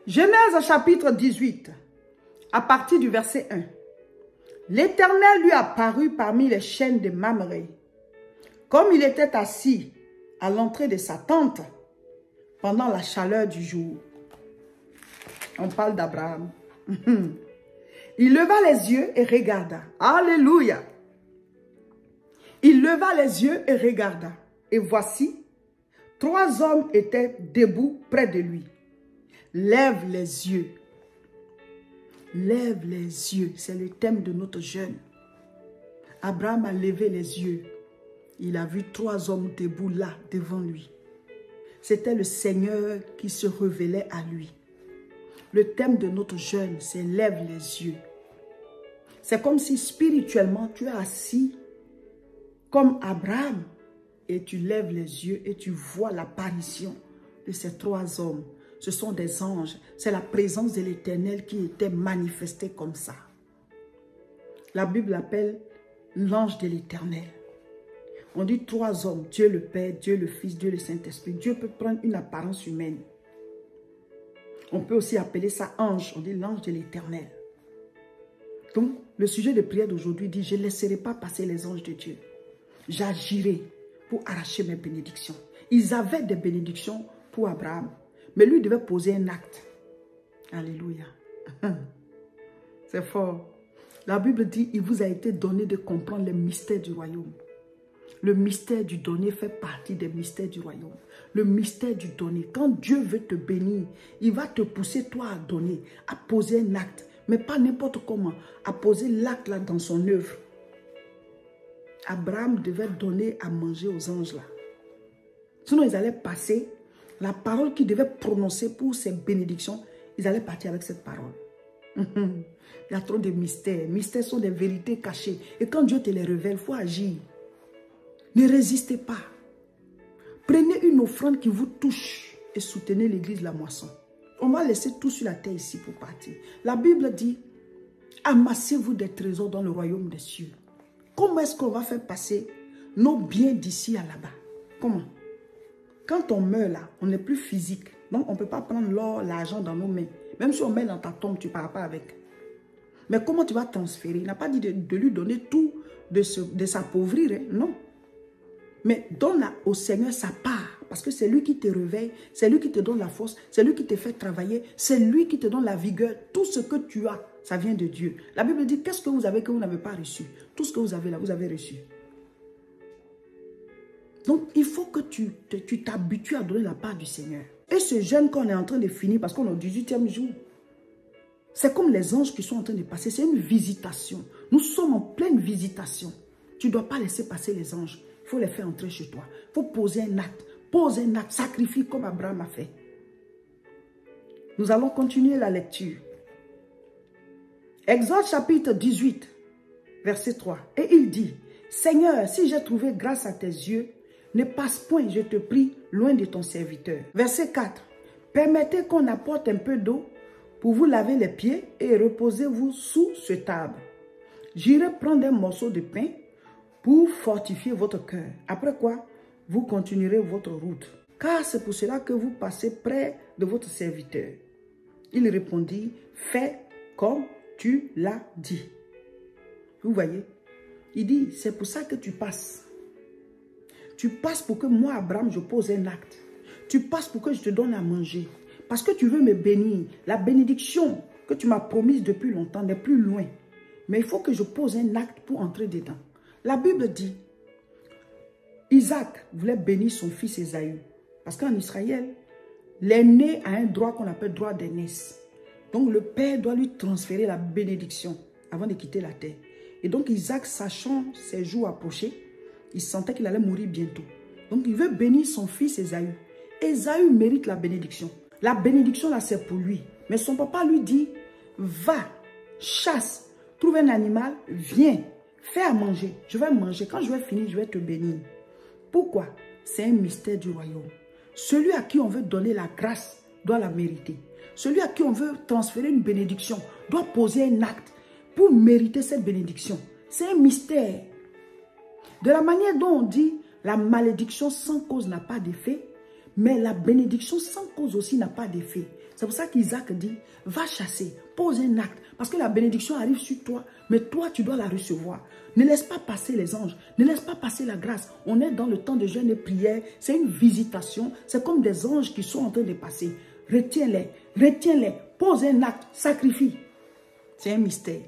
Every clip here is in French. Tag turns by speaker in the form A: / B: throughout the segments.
A: Genèse chapitre 18, à partir du verset 1. L'Éternel lui apparut parmi les chênes de Mamré, comme il était assis à l'entrée de sa tente pendant la chaleur du jour. On parle d'Abraham. Il leva les yeux et regarda. Alléluia. Il leva les yeux et regarda. Et voici, 3 hommes étaient debout près de lui. Lève les yeux. Lève les yeux. C'est le thème de notre jeûne. Abraham a levé les yeux. Il a vu 3 hommes debout là, devant lui. C'était le Seigneur qui se révélait à lui. Le thème de notre jeûne, c'est lève les yeux. C'est comme si spirituellement, tu es assis comme Abraham et tu lèves les yeux et tu vois l'apparition de ces 3 hommes. Ce sont des anges. C'est la présence de l'Éternel qui était manifestée comme ça. La Bible l'appelle l'ange de l'Éternel. On dit 3 hommes, Dieu le Père, Dieu le Fils, Dieu le Saint-Esprit. Dieu peut prendre une apparence humaine. On peut aussi appeler ça ange. On dit l'ange de l'Éternel. Donc, le sujet de prière d'aujourd'hui dit, je ne laisserai pas passer les anges de Dieu. J'agirai pour arracher mes bénédictions. Ils avaient des bénédictions pour Abraham. Mais lui devait poser un acte. Alléluia. C'est fort. La Bible dit, il vous a été donné de comprendre les mystères du royaume. Le mystère du donner fait partie des mystères du royaume. Le mystère du donner. Quand Dieu veut te bénir, il va te pousser toi à donner, à poser un acte. Mais pas n'importe comment. À poser l'acte là dans son œuvre. Abraham devait donner à manger aux anges là. Sinon ils allaient passer. La parole qu'il devait prononcer pour ses bénédictions, ils allaient partir avec cette parole. Il y a trop de mystères. Mystères sont des vérités cachées. Et quand Dieu te les révèle, il faut agir. Ne résistez pas. Prenez une offrande qui vous touche et soutenez l'église de la moisson. On va laisser tout sur la terre ici pour partir. La Bible dit, amassez-vous des trésors dans le royaume des cieux. Comment est-ce qu'on va faire passer nos biens d'ici à là-bas? Comment? Quand on meurt là, on n'est plus physique. Donc on ne peut pas prendre l'or, l'argent dans nos mains. Même si on met dans ta tombe, tu ne pars pas avec. Mais comment tu vas transférer? Il n'a pas dit de lui donner tout, de s'appauvrir. Hein? Non. Mais donne au Seigneur sa part. Parce que c'est lui qui te réveille, c'est lui qui te donne la force, c'est lui qui te fait travailler, c'est lui qui te donne la vigueur. Tout ce que tu as, ça vient de Dieu. La Bible dit, qu'est-ce que vous avez que vous n'avez pas reçu? Tout ce que vous avez là, vous avez reçu. Donc, il faut que tu t'habitues à donner la part du Seigneur. Et ce jeûne qu'on est en train de finir, parce qu'on est au 18e jour, c'est comme les anges qui sont en train de passer. C'est une visitation. Nous sommes en pleine visitation. Tu ne dois pas laisser passer les anges. Il faut les faire entrer chez toi. Il faut poser un acte. Pose un acte. Sacrifie comme Abraham a fait. Nous allons continuer la lecture. Exode chapitre 18, verset 3. Et il dit, Seigneur, si j'ai trouvé grâce à tes yeux, ne passe point, je te prie, loin de ton serviteur. Verset 4. Permettez qu'on apporte un peu d'eau pour vous laver les pieds et reposez-vous sous ce table. J'irai prendre un morceau de pain pour fortifier votre cœur. Après quoi, vous continuerez votre route. Car c'est pour cela que vous passez près de votre serviteur. Il répondit, fais comme tu l'as dit. Vous voyez? Il dit, c'est pour ça que tu passes. Tu passes pour que moi, Abraham, je pose un acte. Tu passes pour que je te donne à manger. Parce que tu veux me bénir. La bénédiction que tu m'as promise depuis longtemps n'est plus loin. Mais il faut que je pose un acte pour entrer dedans. La Bible dit, Isaac voulait bénir son fils Ésaü. Parce qu'en Israël, l'aîné a un droit qu'on appelle droit d'aînesse. Donc le père doit lui transférer la bénédiction avant de quitter la terre. Et donc Isaac, sachant ses jours approcher, il sentait qu'il allait mourir bientôt. Donc il veut bénir son fils Ésaü. Ésaü mérite la bénédiction. La bénédiction là c'est pour lui. Mais son papa lui dit, va, chasse, trouve un animal, viens, fais à manger. Je vais manger. Quand je vais finir, je vais te bénir. Pourquoi? C'est un mystère du royaume. Celui à qui on veut donner la grâce doit la mériter. Celui à qui on veut transférer une bénédiction doit poser un acte pour mériter cette bénédiction. C'est un mystère. De la manière dont on dit la malédiction sans cause n'a pas d'effet, mais la bénédiction sans cause aussi n'a pas d'effet. C'est pour ça qu'Isaac dit, va chasser, pose un acte. Parce que la bénédiction arrive sur toi, mais toi, tu dois la recevoir. Ne laisse pas passer les anges, ne laisse pas passer la grâce. On est dans le temps de jeûne et prière, c'est une visitation, c'est comme des anges qui sont en train de passer. Retiens-les, retiens-les, pose un acte, sacrifie. C'est un mystère.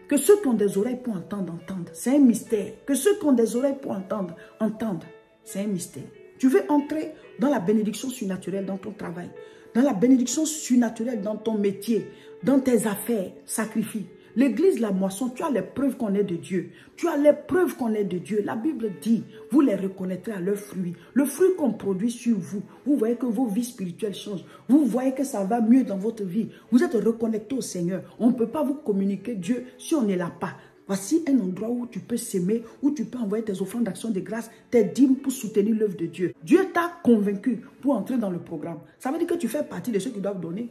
A: Que ceux qui ont des oreilles pour entendre, entendent. C'est un mystère. Que ceux qui ont des oreilles pour entendre, entendent. C'est un mystère. Tu veux entrer dans la bénédiction surnaturelle dans ton travail, dans la bénédiction surnaturelle dans ton métier, dans tes affaires, sacrifie. L'église, la moisson, tu as les preuves qu'on est de Dieu. Tu as les preuves qu'on est de Dieu. La Bible dit, vous les reconnaîtrez à leurs fruits. Le fruit qu'on produit sur vous, vous voyez que vos vies spirituelles changent. Vous voyez que ça va mieux dans votre vie. Vous êtes reconnecté au Seigneur. On ne peut pas vous communiquer Dieu si on n'est là pas. Voici un endroit où tu peux s'aimer, où tu peux envoyer tes offrandes d'action de grâce, tes dîmes pour soutenir l'œuvre de Dieu. Dieu t'a convaincu pour entrer dans le programme. Ça veut dire que tu fais partie de ceux qui doivent donner.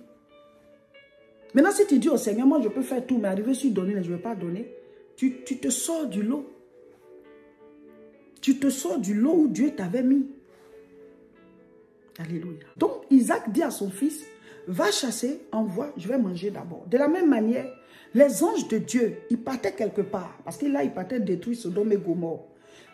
A: Maintenant, si tu dis au Seigneur, moi je peux faire tout, mais arriver sur donner, je ne vais pas donner, tu te sors du lot. Tu te sors du lot où Dieu t'avait mis. Alléluia. Donc, Isaac dit à son fils, va chasser, envoie, je vais manger d'abord. De la même manière, les anges de Dieu, ils partaient quelque part. Parce que là, ils partaient détruire Sodome et Gomorrhe.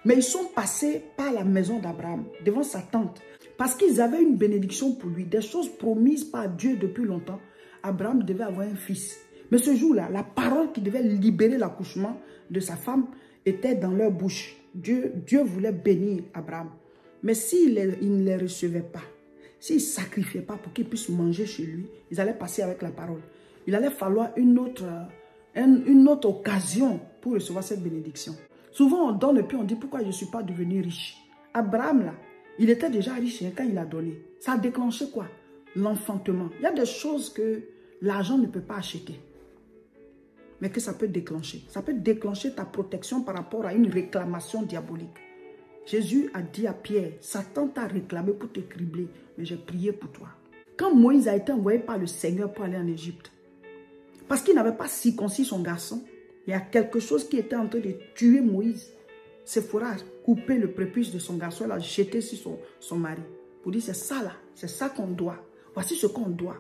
A: Mais ils sont passés par la maison d'Abraham, devant sa tente. Parce qu'ils avaient une bénédiction pour lui, des choses promises par Dieu depuis longtemps. Abraham devait avoir un fils. Mais ce jour-là, la parole qui devait libérer l'accouchement de sa femme était dans leur bouche. Dieu voulait bénir Abraham. Mais s'il ne les recevait pas, s'il ne sacrifiait pas pour qu'ils puissent manger chez lui, ils allaient passer avec la parole. Il allait falloir une autre occasion pour recevoir cette bénédiction. Souvent, on donne et puis on dit pourquoi je ne suis pas devenu riche. Abraham, là, il était déjà riche quand il a donné. Ça a déclenché quoi? L'enfantement. Il y a des choses que l'argent ne peut pas acheter, mais que ça peut déclencher. Ça peut déclencher ta protection par rapport à une réclamation diabolique. Jésus a dit à Pierre, Satan t'a réclamé pour te cribler, mais j'ai prié pour toi. Quand Moïse a été envoyé par le Seigneur pour aller en Égypte, parce qu'il n'avait pas circoncis son garçon, il y a quelque chose qui était en train de tuer Moïse. Séphora a coupé le prépuce de son garçon, elle a jeté sur son mari. Pour dire, c'est ça là, c'est ça qu'on doit. Voici ce qu'on doit.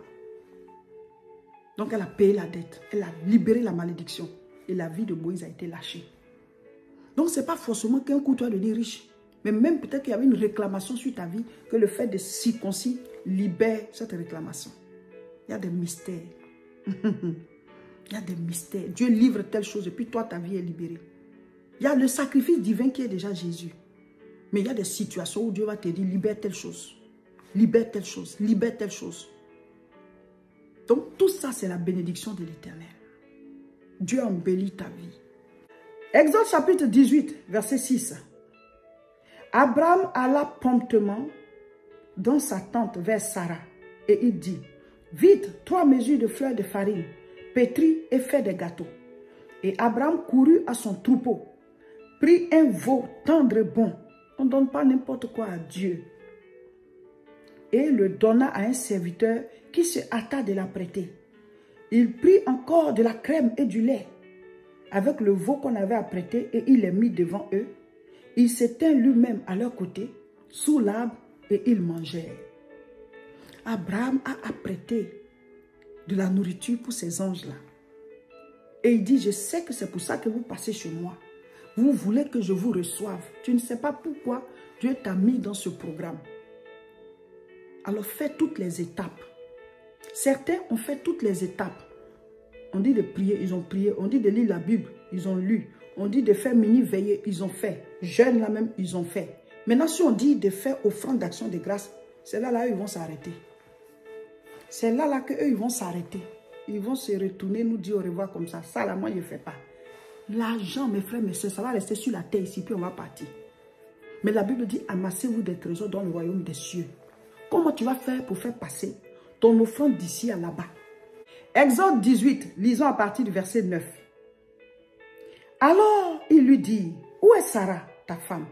A: Donc elle a payé la dette. Elle a libéré la malédiction. Et la vie de Moïse a été lâchée. Donc ce n'est pas forcément qu'un coup tu vas devenir riche. Mais même peut-être qu'il y avait une réclamation sur ta vie. Que le fait de circoncis libère cette réclamation. Il y a des mystères. Il y a des mystères. Dieu livre telle chose et puis toi ta vie est libérée. Il y a le sacrifice divin qui est déjà Jésus. Mais il y a des situations où Dieu va te dire libère telle chose. Libère telle chose, libère telle chose. Donc tout ça c'est la bénédiction de l'Éternel. Dieu embellit ta vie. Exode chapitre 18, verset 6. Abraham alla promptement dans sa tente vers Sarah et il dit, vite 3 mesures de fleurs de farine, pétris et fais des gâteaux. Et Abraham courut à son troupeau, prit un veau tendre et bon. On ne donne pas n'importe quoi à Dieu. Et le donna à un serviteur qui se hâta de l'apprêter. Il prit encore de la crème et du lait avec le veau qu'on avait apprêté et il les mit devant eux. Il s'étint lui-même à leur côté, sous l'arbre, et ils mangèrent. Abraham a apprêté de la nourriture pour ces anges-là. Et il dit, je sais que c'est pour ça que vous passez chez moi. Vous voulez que je vous reçoive. Tu ne sais pas pourquoi Dieu t'a mis dans ce programme. Alors fais toutes les étapes. Certains ont fait toutes les étapes. On dit de prier, ils ont prié. On dit de lire la Bible, ils ont lu. On dit de faire mini-veillée, ils ont fait. Jeûne là même, ils ont fait. Maintenant, si on dit de faire offrande d'action de grâce, c'est là ils vont s'arrêter. C'est là qu'eux, ils vont s'arrêter. Ils vont se retourner, nous dire au revoir comme ça. Ça, là, moi, je ne fais pas. L'argent, mes frères, mes soeurs, ça va rester sur la terre ici, puis on va partir. Mais la Bible dit, amassez-vous des trésors dans le royaume des cieux. Comment tu vas faire pour faire passer ton offrande d'ici à là-bas? Exode 18, lisons à partir du verset 9. Alors, il lui dit, où est Sarah, ta femme?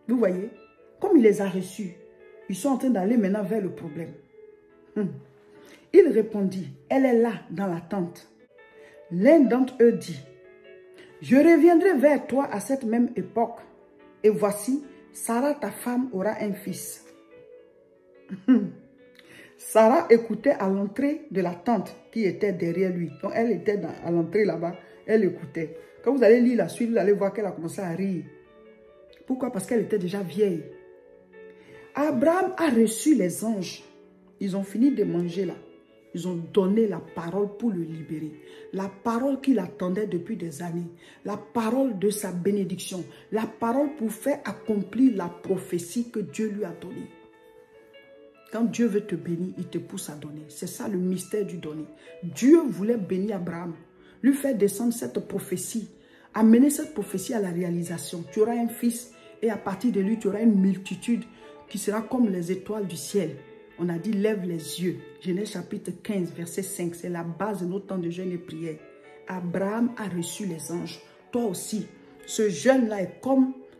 A: Vous voyez, comme il les a reçus, ils sont en train d'aller maintenant vers le problème. Il répondit, elle est là, dans la tente. L'un d'entre eux dit, je reviendrai vers toi à cette même époque, et voici, Sarah, ta femme, aura un fils. Sarah écoutait à l'entrée de la tente qui était derrière lui. Donc, elle était à l'entrée là-bas, elle écoutait. Quand vous allez lire la suite, vous allez voir qu'elle a commencé à rire. Pourquoi? Parce qu'elle était déjà vieille. Abraham a reçu les anges. Ils ont fini de manger là. Ils ont donné la parole pour le libérer. La parole qu'il attendait depuis des années. La parole de sa bénédiction. La parole pour faire accomplir la prophétie que Dieu lui a donnée. Quand Dieu veut te bénir, il te pousse à donner. C'est ça le mystère du donner. Dieu voulait bénir Abraham, lui faire descendre cette prophétie, amener cette prophétie à la réalisation. Tu auras un fils et à partir de lui, tu auras une multitude qui sera comme les étoiles du ciel. On a dit, lève les yeux. Genèse chapitre 15, verset 5. C'est la base de nos temps de jeûne et prière. Abraham a reçu les anges. Toi aussi, ce jeûne-là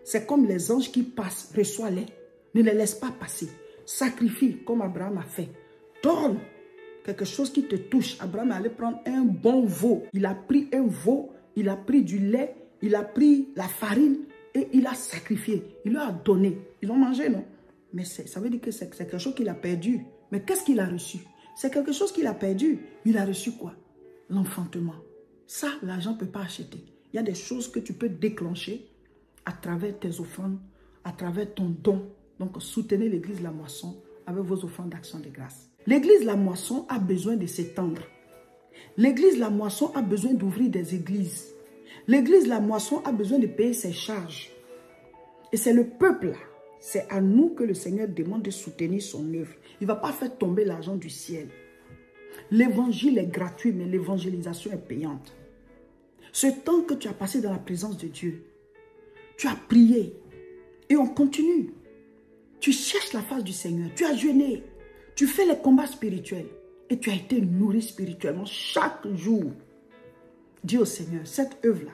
A: c'est comme les anges qui passent. Reçois-les. Ne les laisse pas passer. Sacrifie comme Abraham a fait. Donne quelque chose qui te touche. Abraham allait prendre un bon veau. Il a pris un veau, il a pris du lait, il a pris la farine et il a sacrifié. Il leur a donné. Ils ont mangé, non? Mais ça veut dire que c'est quelque chose qu'il a perdu. Mais qu'est-ce qu'il a reçu? C'est quelque chose qu'il a perdu. Il a reçu quoi? L'enfantement. Ça, l'argent ne peut pas acheter. Il y a des choses que tu peux déclencher à travers tes offrandes, à travers ton don. Donc, soutenez l'église La Moisson avec vos offrandes d'action de grâce. L'église La Moisson a besoin de s'étendre. L'église La Moisson a besoin d'ouvrir des églises. L'église La Moisson a besoin de payer ses charges. Et c'est le peuple là. C'est à nous que le Seigneur demande de soutenir son œuvre. Il ne va pas faire tomber l'argent du ciel. L'évangile est gratuit, mais l'évangélisation est payante. Ce temps que tu as passé dans la présence de Dieu, tu as prié et on continue. Tu cherches la face du Seigneur, tu as jeûné, tu fais les combats spirituels et tu as été nourri spirituellement chaque jour. Dis au Seigneur, cette œuvre-là,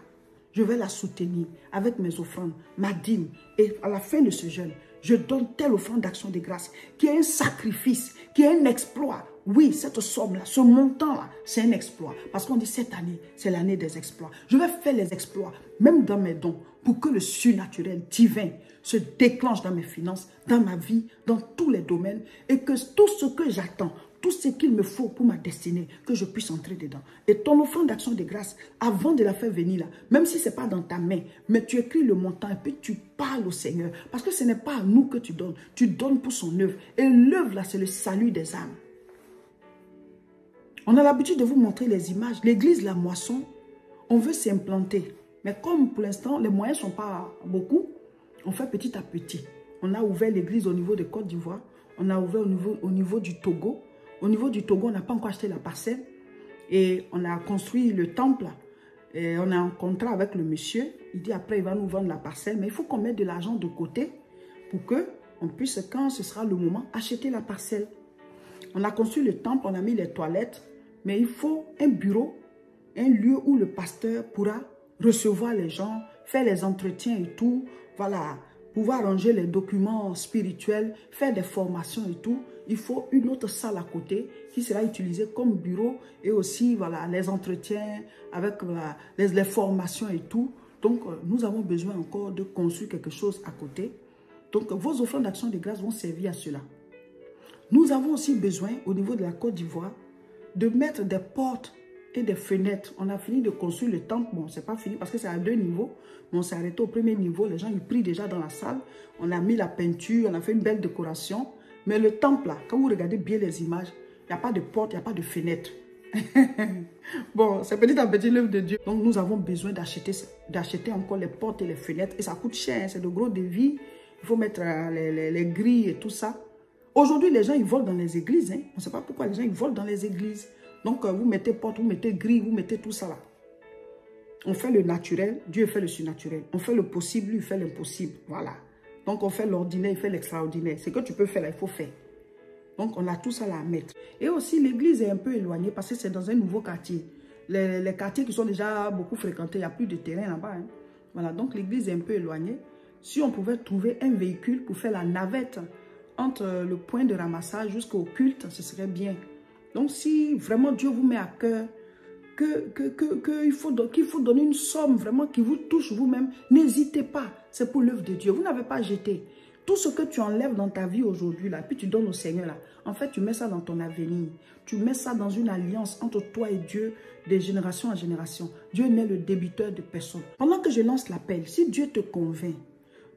A: je vais la soutenir avec mes offrandes, ma dîme. Et à la fin de ce jeûne, je donne telle offrande d'action de grâce qui est un sacrifice, qui est un exploit. Oui, cette somme-là, ce montant-là, c'est un exploit. Parce qu'on dit cette année, c'est l'année des exploits. Je vais faire les exploits, même dans mes dons, pour que le surnaturel, divin, se déclenche dans mes finances, dans ma vie, dans tous les domaines. Et que tout ce que j'attends, tout ce qu'il me faut pour ma destinée, que je puisse entrer dedans. Et ton offrande d'action de grâce, avant de la faire venir là, même si ce n'est pas dans ta main, mais tu écris le montant et puis tu parles au Seigneur. Parce que ce n'est pas à nous que tu donnes pour son œuvre. Et l'œuvre là, c'est le salut des âmes. On a l'habitude de vous montrer les images. L'église La Moisson, on veut s'implanter. Mais comme pour l'instant, les moyens ne sont pas beaucoup, on fait petit à petit. On a ouvert l'église au niveau de Côte d'Ivoire. On a ouvert au niveau du Togo. Au niveau du Togo, on n'a pas encore acheté la parcelle. Et on a construit le temple. Et on a un contrat avec le monsieur. Il dit après, il va nous vendre la parcelle. Mais il faut qu'on mette de l'argent de côté pour qu'on puisse, quand ce sera le moment, acheter la parcelle. On a construit le temple, on a mis les toilettes. Mais il faut un bureau, un lieu où le pasteur pourra recevoir les gens, faire les entretiens et tout. Voilà, pouvoir ranger les documents spirituels, faire des formations et tout. Il faut une autre salle à côté qui sera utilisée comme bureau et aussi voilà, les entretiens avec les formations et tout. Donc, nous avons besoin encore de construire quelque chose à côté. Donc, vos offrandes d'action de grâce vont servir à cela. Nous avons aussi besoin, au niveau de la Côte d'Ivoire, de mettre des portes et des fenêtres. On a fini de construire le temple. Bon, c'est pas fini parce que c'est à 2 niveaux. Mais on s'est arrêté au premier niveau. Les gens, ils prient déjà dans la salle. On a mis la peinture, on a fait une belle décoration. Mais le temple, là, quand vous regardez bien les images, il n'y a pas de porte, il n'y a pas de fenêtre. Bon, c'est petit à petit l'œuvre de Dieu. Donc, nous avons besoin d'acheter encore les portes et les fenêtres. Et ça coûte cher, hein, c'est de gros devis. Il faut mettre les grilles et tout ça. Aujourd'hui, les gens, ils volent dans les églises. Hein. On ne sait pas pourquoi les gens, ils volent dans les églises. Donc, vous mettez porte, vous mettez grille, vous mettez tout ça là. On fait le naturel, Dieu fait le surnaturel. On fait le possible, lui, il fait l'impossible. Voilà. Donc, on fait l'ordinaire, il fait l'extraordinaire. Ce que tu peux faire là, il faut faire. Donc, on a tout ça là à mettre. Et aussi, l'église est un peu éloignée parce que c'est dans un nouveau quartier. Les quartiers qui sont déjà beaucoup fréquentés, il n'y a plus de terrain là-bas. Hein. Voilà, donc l'église est un peu éloignée. Si on pouvait trouver un véhicule pour faire la navette entre le point de ramassage jusqu'au culte, ce serait bien. Donc, si vraiment Dieu vous met à cœur qu'il faut donner une somme vraiment qui vous touche vous-même, n'hésitez pas. C'est pour l'œuvre de Dieu. Vous n'avez pas jeté. Tout ce que tu enlèves dans ta vie aujourd'hui, là, puis tu donnes au Seigneur, là, en fait, tu mets ça dans ton avenir. Tu mets ça dans une alliance entre toi et Dieu, de génération en génération. Dieu n'est le débiteur de personne. Pendant que je lance l'appel, si Dieu te convainc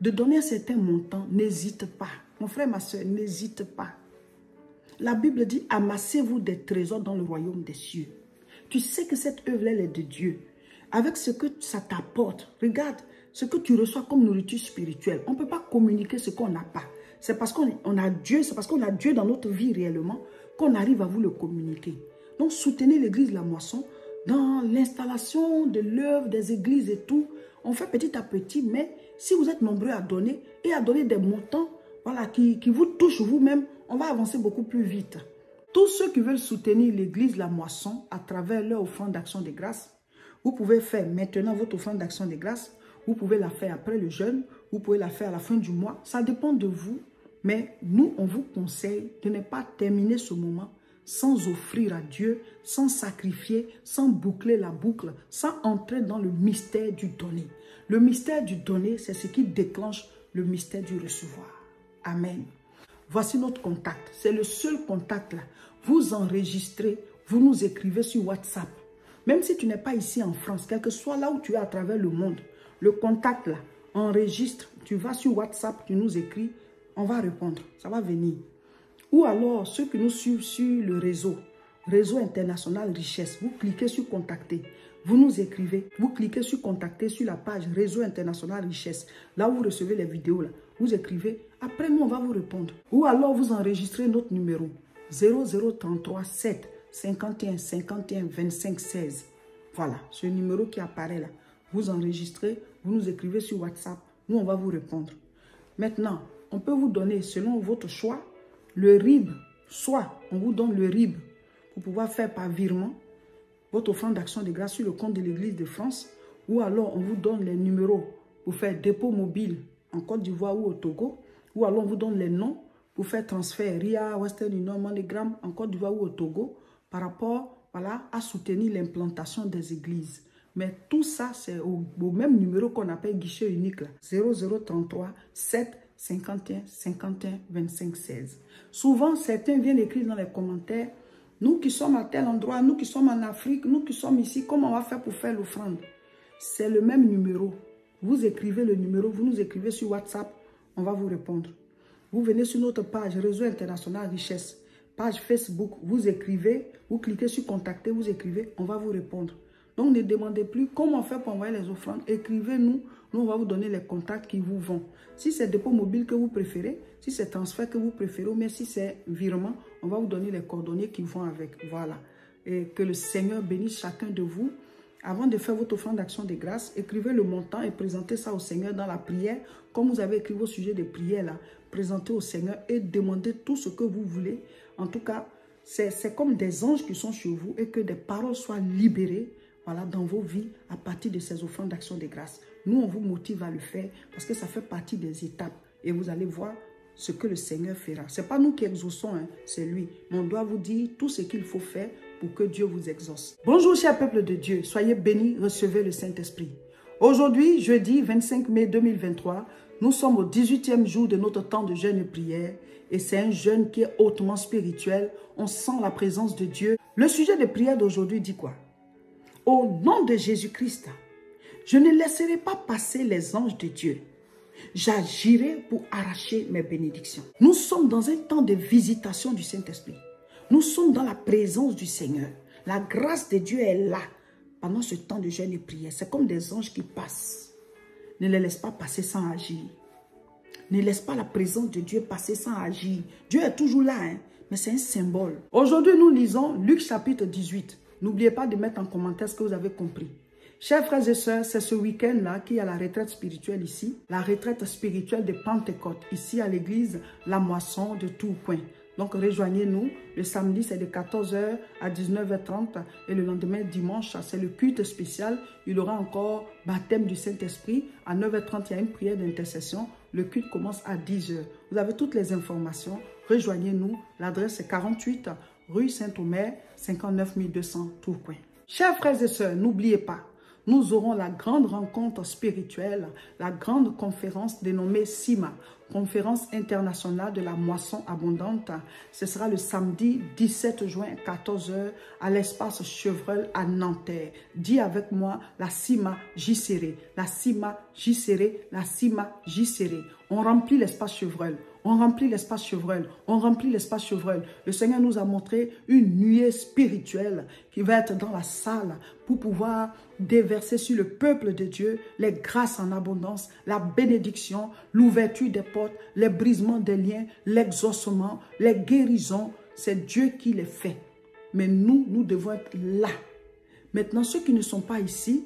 A: de donner un certain montant, n'hésite pas. Mon frère, ma soeur, n'hésite pas. La Bible dit, amassez-vous des trésors dans le royaume des cieux. Tu sais que cette œuvre, elle est de Dieu. Avec ce que ça t'apporte, regarde, ce que tu reçois comme nourriture spirituelle. On ne peut pas communiquer ce qu'on n'a pas. C'est parce qu'on a Dieu, c'est parce qu'on a Dieu dans notre vie réellement qu'on arrive à vous le communiquer. Donc, soutenez l'église La Moisson dans l'installation de l'œuvre des églises et tout. On fait petit à petit, mais si vous êtes nombreux à donner et à donner des montants voilà, qui vous touchent vous-même, on va avancer beaucoup plus vite. Tous ceux qui veulent soutenir l'église La Moisson à travers leur offrande d'action de grâce, vous pouvez faire maintenant votre offrande d'action de grâce. Vous pouvez la faire après le jeûne. Vous pouvez la faire à la fin du mois. Ça dépend de vous. Mais nous, on vous conseille de ne pas terminer ce moment sans offrir à Dieu, sans sacrifier, sans boucler la boucle, sans entrer dans le mystère du donner. Le mystère du donner, c'est ce qui déclenche le mystère du recevoir. Amen. Voici notre contact. C'est le seul contact là. Vous enregistrez, vous nous écrivez sur WhatsApp. Même si tu n'es pas ici en France, quel que soit là où tu es à travers le monde, le contact là, enregistre, tu vas sur WhatsApp, tu nous écris, on va répondre, ça va venir. Ou alors, ceux qui nous suivent sur le réseau international richesse, vous cliquez sur contacter, vous nous écrivez, vous cliquez sur contacter sur la page réseau international richesse, là où vous recevez les vidéos, là, vous écrivez, après nous on va vous répondre. Ou alors vous enregistrez notre numéro 0033 7 51 51 25 16. Voilà, ce numéro qui apparaît là. Vous enregistrez, vous nous écrivez sur WhatsApp, nous on va vous répondre. Maintenant, on peut vous donner selon votre choix le RIB, soit on vous donne le RIB pour pouvoir faire par virement votre offrande d'action de grâce sur le compte de l'Église de France, ou alors on vous donne les numéros pour faire dépôt mobile en Côte d'Ivoire ou au Togo, ou alors on vous donne les noms pour faire transfert RIA, Western Union, MoneyGram en Côte d'Ivoire ou au Togo par rapport voilà, à soutenir l'implantation des églises. Mais tout ça, c'est au même numéro qu'on appelle guichet unique, là, 0033 7 51 51 25 16. Souvent, certains viennent écrire dans les commentaires, nous qui sommes à tel endroit, nous qui sommes en Afrique, nous qui sommes ici, comment on va faire pour faire l'offrande? C'est le même numéro. Vous écrivez le numéro, vous nous écrivez sur WhatsApp, on va vous répondre. Vous venez sur notre page Réseau International Richesse, page Facebook, vous écrivez, vous cliquez sur contacter, vous écrivez, on va vous répondre. Donc ne demandez plus comment faire pour envoyer les offrandes, écrivez-nous, nous on va vous donner les contacts qui vous vont. Si c'est dépôt mobile que vous préférez, si c'est transfert que vous préférez, mais si c'est virement, on va vous donner les coordonnées qui vont avec. Voilà. Et que le Seigneur bénisse chacun de vous. Avant de faire votre offrande d'action de grâce, écrivez le montant et présentez ça au Seigneur dans la prière. Comme vous avez écrit vos sujets de prière là, présentez au Seigneur et demandez tout ce que vous voulez. En tout cas, c'est comme des anges qui sont sur vous et que des paroles soient libérées voilà, dans vos vies à partir de ces offrandes d'action de grâce. Nous, on vous motive à le faire parce que ça fait partie des étapes et vous allez voir ce que le Seigneur fera. Ce n'est pas nous qui exaucons, hein, c'est lui. Mais on doit vous dire tout ce qu'il faut faire pour que Dieu vous exauce. Bonjour, cher peuple de Dieu. Soyez bénis, recevez le Saint-Esprit. Aujourd'hui, jeudi 25 mai 2023, nous sommes au 18e jour de notre temps de jeûne et prière. Et c'est un jeûne qui est hautement spirituel. On sent la présence de Dieu. Le sujet de prière d'aujourd'hui dit quoi? Au nom de Jésus-Christ, je ne laisserai pas passer les anges de Dieu. J'agirai pour arracher mes bénédictions. Nous sommes dans un temps de visitation du Saint-Esprit. Nous sommes dans la présence du Seigneur. La grâce de Dieu est là pendant ce temps de jeûne et prière. C'est comme des anges qui passent. Ne les laisse pas passer sans agir. Ne laisse pas la présence de Dieu passer sans agir. Dieu est toujours là, hein, mais c'est un symbole. Aujourd'hui, nous lisons Luc chapitre 18. N'oubliez pas de mettre en commentaire ce que vous avez compris. Chers frères et sœurs, c'est ce week-end-là qu'il y a la retraite spirituelle ici. La retraite spirituelle de Pentecôte, ici à l'église La Moisson de Tourcoing. Donc rejoignez-nous. Le samedi, c'est de 14h à 19h30. Et le lendemain, dimanche, c'est le culte spécial. Il y aura encore baptême du Saint-Esprit. À 9h30, il y a une prière d'intercession. Le culte commence à 10h. Vous avez toutes les informations. Rejoignez-nous. L'adresse est 48 rue Saint-Omer, 59 200 Tourcoing. Chers frères et sœurs, n'oubliez pas, nous aurons la grande rencontre spirituelle, la grande conférence dénommée CIMA, Conférence internationale de la moisson abondante. Ce sera le samedi 17 juin, 14 h, à l'espace Chevreul à Nanterre. Dis avec moi, la CIMA, j'y serai. La CIMA, j'y serai. La CIMA, j'y serai. On remplit l'espace Chevreul. On remplit l'espace Chevreul. On remplit l'espace Chevreul. Le Seigneur nous a montré une nuée spirituelle qui va être dans la salle pour pouvoir déverser sur le peuple de Dieu les grâces en abondance, la bénédiction, l'ouverture des portes, les brisements des liens, l'exaucement, les guérisons. C'est Dieu qui les fait. Mais nous devons être là. Maintenant, ceux qui ne sont pas ici,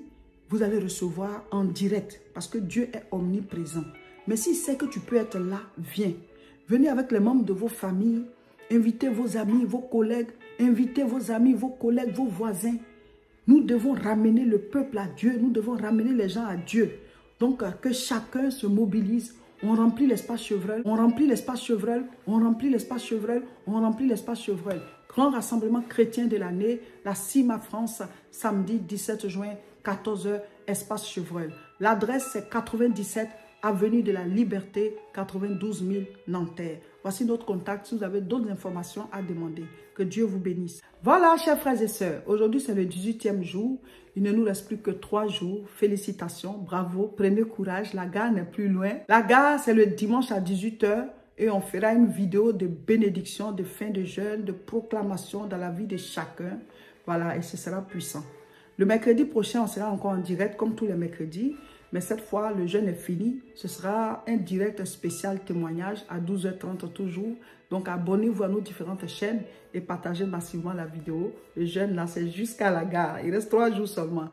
A: vous allez recevoir en direct parce que Dieu est omniprésent. Mais s'il sait que tu peux être là, viens. Venez avec les membres de vos familles, invitez vos amis, vos collègues, invitez vos amis, vos collègues, vos voisins. Nous devons ramener le peuple à Dieu, nous devons ramener les gens à Dieu. Donc, que chacun se mobilise. On remplit l'espace Chevreul, on remplit l'espace Chevreul, on remplit l'espace Chevreul, on remplit l'espace Chevreul. Grand rassemblement chrétien de l'année, la CIMA France, samedi 17 juin, 14 h, espace Chevreul. L'adresse, c'est 97 Avenue de la Liberté, 92 000 Nanterre. Voici notre contact si vous avez d'autres informations à demander. Que Dieu vous bénisse. Voilà, chers frères et sœurs, aujourd'hui c'est le 18e jour. Il ne nous reste plus que 3 jours. Félicitations, bravo, prenez courage. La gare n'est plus loin. La gare, c'est le dimanche à 18 h et on fera une vidéo de bénédiction, de fin de jeûne, de proclamation dans la vie de chacun. Voilà, et ce sera puissant. Le mercredi prochain, on sera encore en direct comme tous les mercredis. Mais cette fois, le jeûne est fini. Ce sera un direct spécial témoignage à 12 h 30 toujours. Donc, abonnez-vous à nos différentes chaînes et partagez massivement la vidéo. Le jeûne, là, c'est jusqu'à la gare. Il reste 3 jours seulement.